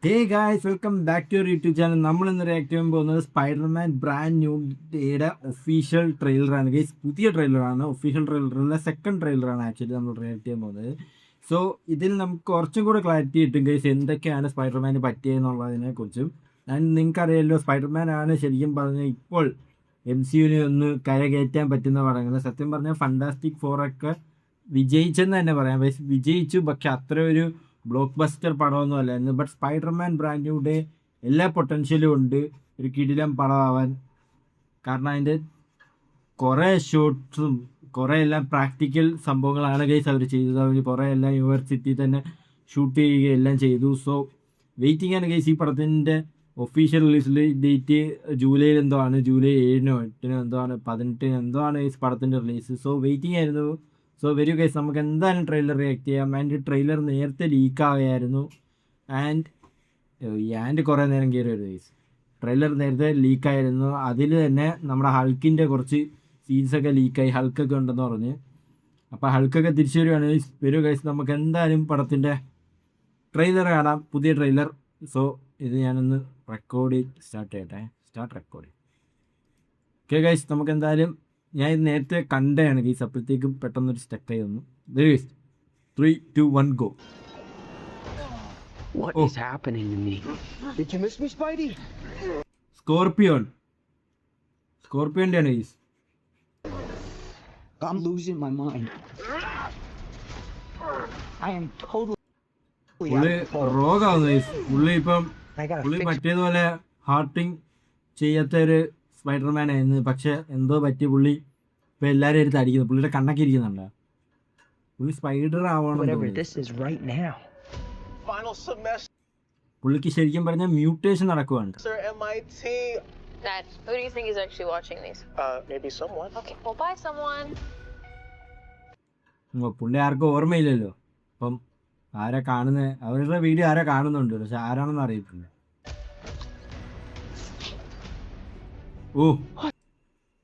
Hey guys, welcome back to your YouTube channel. നമ്മൾ ഇന്ന് react ചെയ്യാൻ പോകുന്നത് സ്പൈഡർമാൻ ബ്രാൻഡ് ന്യൂ ഡേയുടെ ഒഫീഷ്യൽ ട്രെയിലറാണ് ഗൈസ്. പുതിയ ട്രെയിലറാണ്, ഒഫീഷ്യൽ ട്രെയിലറിൻ്റെ സെക്കൻഡ് ട്രെയിലറാണ് ആക്ച്വലി നമ്മൾ റിയാക്ട് ചെയ്യാൻ പോകുന്നത്. സോ ഇതിൽ നമുക്ക് കുറച്ചും കൂടെ ക്ലാരിറ്റി കിട്ടും ഗൈസ്, എന്തൊക്കെയാണ് സ്പൈഡർമാന് പറ്റിയെന്നുള്ളതിനെ കുറിച്ചും. നിങ്ങൾക്കറിയാമല്ലോ, സ്പൈഡർമാൻ ആണ് ശരിക്കും പറഞ്ഞാൽ ഇപ്പോൾ MCU ഒന്ന് കരകയറ്റാൻ പറ്റുന്ന പടങ്ങൾ. സത്യം പറഞ്ഞാൽ ഫണ്ടാസ്റ്റിക് ഫോറൊക്കെ വിജയിച്ചെന്ന് തന്നെ പറയാം. വിജയിച്ചു, പക്ഷെ അത്ര ഒരു ബ്ലോക്ക് ബസ്റ്റർ പടമൊന്നും അല്ലായിരുന്നു. ബട്ട് സ്പൈഡർമാൻ ബ്രാൻഡ് ന്യൂയുടെ എല്ലാ പൊട്ടൻഷ്യലും ഉണ്ട് ഒരു കിടിലം പടമാവാൻ. കാരണം അതിൻ്റെ കുറേ ഷോട്ട്സും കുറേ എല്ലാം പ്രാക്ടിക്കൽ സംഭവങ്ങളാണ് ഗൈസ് അവർ ചെയ്തത്. അവർ കുറേ എല്ലാം യൂണിവേഴ്സിറ്റി തന്നെ ഷൂട്ട് ചെയ്യുകയും എല്ലാം ചെയ്തു. സോ വെയിറ്റിംഗ് ആണ് ഗൈസ് ഈ പടത്തിൻ്റെ ഒഫീഷ്യൽ റിലീസ് ഡേറ്റ്. ജൂലൈയിൽ എന്തോ ആണ്, ജൂലൈ 7-നോ 8-നോ എന്തോ ആണ്, 18-നോ എന്തോ ആണ് ഗൈസ് പടത്തിൻ്റെ റിലീസ്. സോ വെയിറ്റിംഗ് ആയിരുന്നു. സോ വരൂ ഗൈസ്, നമുക്ക് എന്തായാലും ട്രെയിലർ റിയാക്ട് ചെയ്യാം. ആൻഡ് ട്രെയിലർ നേരത്തെ ലീക്കാവുകയായിരുന്നു. ആൻഡ് കുറേ നേരം കയറി വരും ഗൈസ്. ട്രെയിലർ നേരത്തെ ലീക്കായിരുന്നു. അതിൽ തന്നെ നമ്മുടെ ഹൾക്കിൻ്റെ കുറച്ച് സീൻസൊക്കെ ലീക്കായി, ഹൾക്കൊക്കെ ഉണ്ടെന്ന് പറഞ്ഞ്. അപ്പോൾ ഹൾക്കൊക്കെ തിരിച്ചു വരുവാണ് ഗൈസ്. വരൂ ഗൈസ്, നമുക്ക് എന്തായാലും പടത്തിൻ്റെ ട്രെയിലർ കാണാം, പുതിയ ട്രെയിലർ. സോ ഇത് ഞാനൊന്ന് റെക്കോർഡ് സ്റ്റാർട്ട് ചെയ്യട്ടെ. Start record. ഓക്കെ ഗൈസ്, നമുക്ക് എന്തായാലും ഞാൻ ഇത് നേരത്തെ കണ്ടതാണ് ഗൈസ്. അപ്പോഴത്തേക്കും പെട്ടെന്നൊരു സ്റ്റക്കായി വന്നു. 3, 2, 1 go. What is happening to me? Did you miss me, Spidey? സ്കോർപ്പിയോൻ്റെ ആണ് guys. I'm losing my mind. I am totally പുള്ളി റോഗാവുന്നു ഗൈസ്. പുള്ളി മറ്റേതുപോലെ ഹാർട്ടിങ് ചെയ്യാത്ത ഒരു സ്പൈഡർമാൻ ആയിരുന്നു. പക്ഷെ എന്തോ പറ്റി പുള്ളി ഇപ്പം എല്ലാവരും എടുത്ത് അടിക്കുന്നു. പുള്ളിയുടെ കണ്ണൊക്കെ ഇരിക്കുന്നുണ്ട്. പുള്ളി സ്പൈഡർ ആവണം. പുള്ളിക്ക് ശരിക്കും പറഞ്ഞാൽ മ്യൂട്ടേഷൻ നടക്കുവാണ്. Dad, who do you think is actually watching these? Maybe someone. Okay, well, bye, someone. പുള്ളി ആർക്കും ഓർമ്മയില്ലല്ലോ. അപ്പം ആരാ കാണുന്നത്, അവരുടെ വീഡിയോ ആരാ കാണുന്നുണ്ട്, പക്ഷെ ആരാണെന്ന് അറിയത്തില്ല.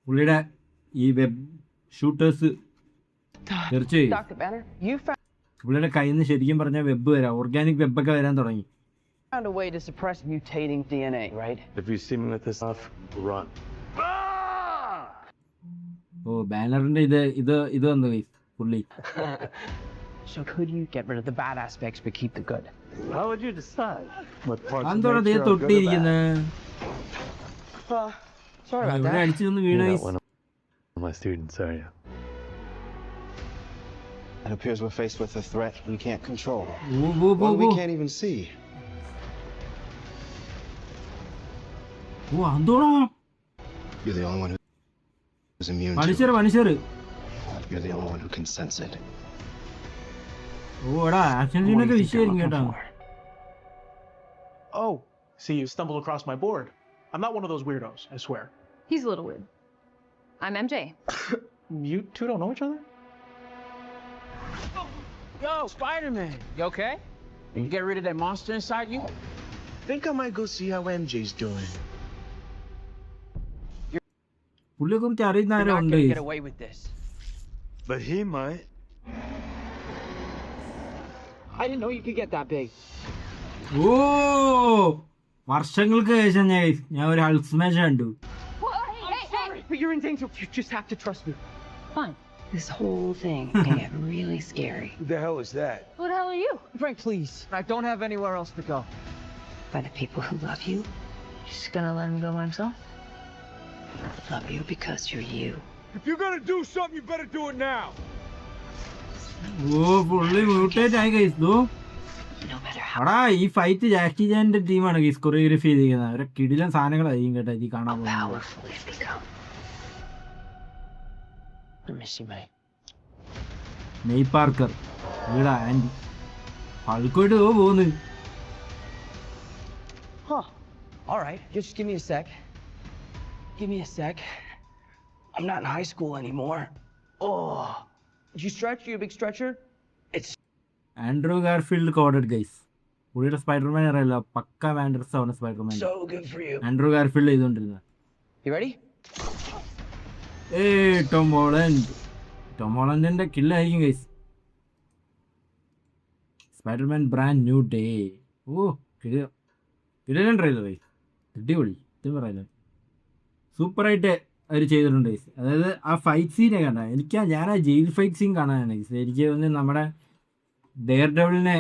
പുള്ളിയുടെ ഈ വെബ് ഷൂട്ടേഴ്സ് തീർച്ചയായും പുള്ളിയുടെ കയ്യിൽ നിന്ന് ശരിക്കും പറഞ്ഞാൽ വെബ് വരാം, ഓർഗാനിക് വെബൊക്കെ വരാൻ തുടങ്ങി. Found a way to suppress mutating DNA, right? If you see me with this stuff, run. ബാനറിന്റെ ഇത് വന്നു പുള്ളി. So could you get rid of the bad aspects but keep the good? How would you decide? What parts of അന്തോടെ nature are good or തൊട്ടിരിക്കുന്നത്. Sorry about ഇവിടെ that. അടിച്ചൊന്ന് വീണ. bad? One of my students, are you? It appears we're faced with a threat we can't control. One we can't even see. അന്തോടാ You're the only one who's immune to മനുഷ്യർ. it. You're the only one who can sense it. എടാ action സീനൊക്കെ വിഷയായിരിക്കും കേട്ടോ. Oh, see, you stumbled across my board. I'm not one of those weirdos, I swear. He's a little weird. I'm MJ. You two don't know each other? Yo, Spider-Man, you okay? You get rid of that monster inside you? Think I might go see how MJ's doing. പുള്ളിയെ കുറിച്ച് അറിയുന്ന You're arrow not ഉണ്ട്. gonna get away with this. But he might. I didn't know you could get that big. വർഷങ്ങൾക്ക് ശേഷം ഞാൻ ഒരു Hulk smash കണ്ടു. But you're in danger. You just have to trust me. Fine. This whole thing can get really scary. Who the hell is that? Who the hell are you? Frank, please. I don't have anywhere else to go. By the people who love you, you're just gonna let him go by himself? Love you because you're you. If you're gonna do something, you better do it now. പുള്ളി mutate ആയി guys. No matter how എടാ ഈ fight ജാക്കി ചാൻ്റെ ടീമാണ് guys choreography ചെയ്തിരിക്കുന്നത്. അവരെ കിടിലൻ സാധനങ്ങളായിരിക്കും കേട്ടോ ഇത് കാണാൻ പോകുന്നത്. powerful it's become. I miss you, mate. May Parker ഇവിടെ ആൻറ്റി ഹൾക്കായിട്ട് പോകുന്നു. Huh. All right. Just give me a sec. Give me a sec. I'm not in high school anymore. Oh. Did you stretch? You a big stretcher? It's Andrew Garfield coded guys. പുള്ളിയുടെ Spiderman അറിയില്ല, പക്ക വാൻഡർസ് ആണ് Spiderman. so good for you. Andrew Garfield ചെയ്തോണ്ടിരുന്നത്. You ready? Tom ഹോളണ്ടിന്റെ കില്ലായിരിക്കും guys. Spiderman brand new day. കിടിലൻ trailer guys, അടിപൊളി സത്യം പറയാലോ, സൂപ്പറായിട്ട് അവർ ചെയ്തിട്ടുണ്ട് ഗൈസ്. അതായത് ആ ഫൈറ്റ് സീനെ കാണാൻ ഞാൻ ആ ജയിൽ ഫൈറ്റ് സീൻ കാണാനാണ് ഗൈസ്. എനിക്ക് തോന്നുന്നു നമ്മുടെ ഡെയർ ഡെവിളിനെ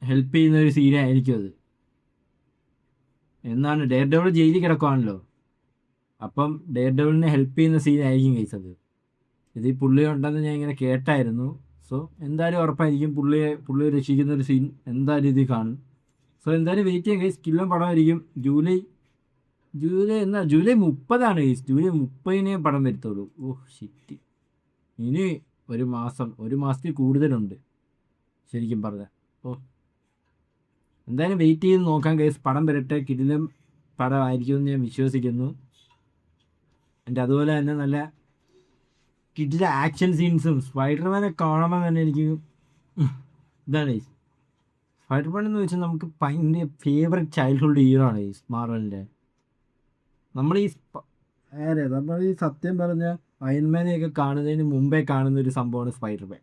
ഹെൽപ്പ് ചെയ്യുന്ന ഒരു സീനായിരിക്കും അത്. എന്നാണ് ഡെയർ ഡെവിൾ ജയിലിൽ കിടക്കുവാണല്ലോ, അപ്പം ഡെയർ ഡെവിളിനെ ഹെൽപ്പ് ചെയ്യുന്ന സീനായിരിക്കും ഗൈസ് അത്. ഇത് ഈ പുള്ളി ഉണ്ടെന്ന് ഞാൻ ഇങ്ങനെ കേട്ടായിരുന്നു. സോ എന്തായാലും ഉറപ്പായിരിക്കും പുള്ളിയെ രക്ഷിക്കുന്ന ഒരു സീൻ എന്തായാലും ഇതിൽ കാണും. സോ എന്തായാലും വെയിറ്റ് ചെയ്യാം ഗൈസ്. കില്ലൻ പടമായിരിക്കും. July 30 guys. ജൂലൈ 30 പടം വരുത്തുള്ളൂ. ഓഹ് ഷിറ്റ്, ഇനി ഒരു മാസത്തിൽ കൂടുതലുണ്ട് ശരിക്കും പറഞ്ഞാൽ. ഓ എന്തായാലും വെയിറ്റ് ചെയ്ത് നോക്കാം ഗൈസ്. പടം വരട്ടെ, കിടിലം പടമായിരിക്കുമെന്ന് ഞാൻ വിശ്വസിക്കുന്നു. അതുപോലെ തന്നെ നല്ല കിടില ആക്ഷൻ സീൻസും സ്പൈഡർമാനെ കാണുമ്പോൾ തന്നെ എനിക്ക് ഇതാണ് ഗൈസ്. സ്പൈഡർമാൻ എന്ന് വെച്ചാൽ നമുക്ക് ഭയങ്കര ഫേവറേറ്റ് ചൈൽഡ്ഹുഡ് ഹീറോ ആണ് ഗൈസ് മാർവലിൻ്റെ. നമ്മൾ ഈ സത്യം പറഞ്ഞ അയൺമാനെയൊക്കെ കാണുന്നതിന് മുമ്പേ കാണുന്ന ഒരു സംഭവമാണ് സ്പൈഡർമാൻ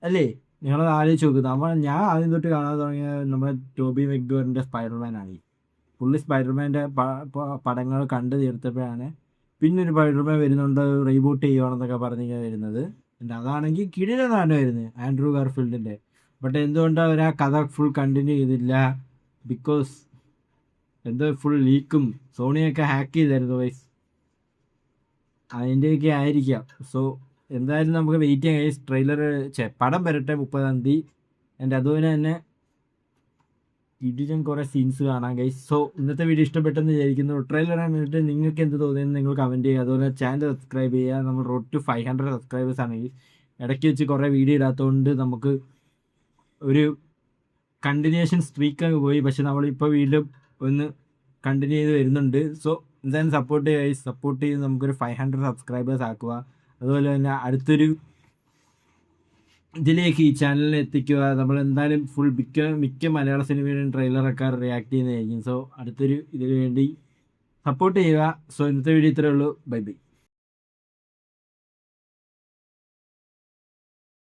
അല്ലേ? നിങ്ങളത് ആലോചിച്ച് നോക്കുക. ഞാൻ ആദ്യം തൊട്ട് കാണാൻ തുടങ്ങിയ നമ്മുടെ ടോബി മെഗ്വയറിൻ്റെ സ്പൈഡർമാനാണ്. പുള്ളി സ്പൈഡർമാൻ്റെ പടങ്ങൾ കണ്ടു തീർത്തപ്പോഴാണ് പിന്നെ ഒരു സ്പൈഡർമാൻ വരുന്നുണ്ട്, റീബൂട്ട് ചെയ്യുവാണെന്നൊക്കെ പറഞ്ഞിങ്ങനെ വരുന്നത്. അതാണെങ്കിൽ കിടിലനാണ് വരുന്നത്, ആൻഡ്രൂ ഗാർഫീൽഡിൻ്റെ. ബട്ട് എന്തുകൊണ്ടാണ് അവർ ആ കഥ ഫുൾ കണ്ടിന്യൂ ചെയ്തില്ല? ബിക്കോസ് എന്തോ ഫുൾ ലീക്കും സോണിയൊക്കെ ഹാക്ക് ചെയ്തായിരുന്നു വൈസ്, അതിൻ്റെയൊക്കെ ആയിരിക്കാം. സോ എന്തായാലും നമുക്ക് വെയിറ്റ് ചെയ്യാം ഗൈസ്. പടം വരട്ടെ 30-ാം തീയതി. അതുപോലെ തന്നെ ഇതിലും കുറേ സീൻസ് കാണാം ഗൈസ്. സോ ഇന്നത്തെ വീഡിയോ ഇഷ്ടപ്പെട്ടെന്ന് വിചാരിക്കുന്നു. ട്രെയിലർ കണ്ടിട്ട് നിങ്ങൾക്ക് എന്ത് തോന്നിയെന്ന് നിങ്ങൾ കമൻറ്റ് ചെയ്യുക. അതുപോലെ ചാനൽ സബ്സ്ക്രൈബ് ചെയ്യുക. നമ്മൾ റോഡ് ടു 500 സബ്സ്ക്രൈബേഴ്സ് ആണെങ്കിൽ ഇടയ്ക്ക് വെച്ച് കുറേ വീഡിയോ ഇടാത്തതുകൊണ്ട് നമുക്ക് ഒരു കണ്ടിന്യൂഷൻ സ്ട്രീക്കൊക്കെ പോയി. പക്ഷെ നമ്മളിപ്പോൾ വീണ്ടും ഒന്ന് കണ്ടിന്യൂ ചെയ്ത് വരുന്നുണ്ട്. സോ എന്തായാലും സപ്പോർട്ട് ചെയ്യുക. സപ്പോർട്ട് ചെയ്ത് നമുക്കൊരു 500 സബ്സ്ക്രൈബേഴ്സ് ആക്കുക. അതുപോലെ തന്നെ അടുത്തൊരു ഇതിലേക്ക് ഈ ചാനലിൽ എത്തിക്കുക. നമ്മൾ എന്തായാലും ഫുൾ മിക്ക മലയാള സിനിമയുടെയും ട്രെയിലറൊക്കെ റിയാക്ട് ചെയ്യുന്നതായിരിക്കും. സോ അടുത്തൊരു ഇതിനു വേണ്ടി സപ്പോർട്ട് ചെയ്യുക. സോ ഇന്നത്തെ വീഡിയോ ഇത്രയേ ഉള്ളൂ. Bye bye.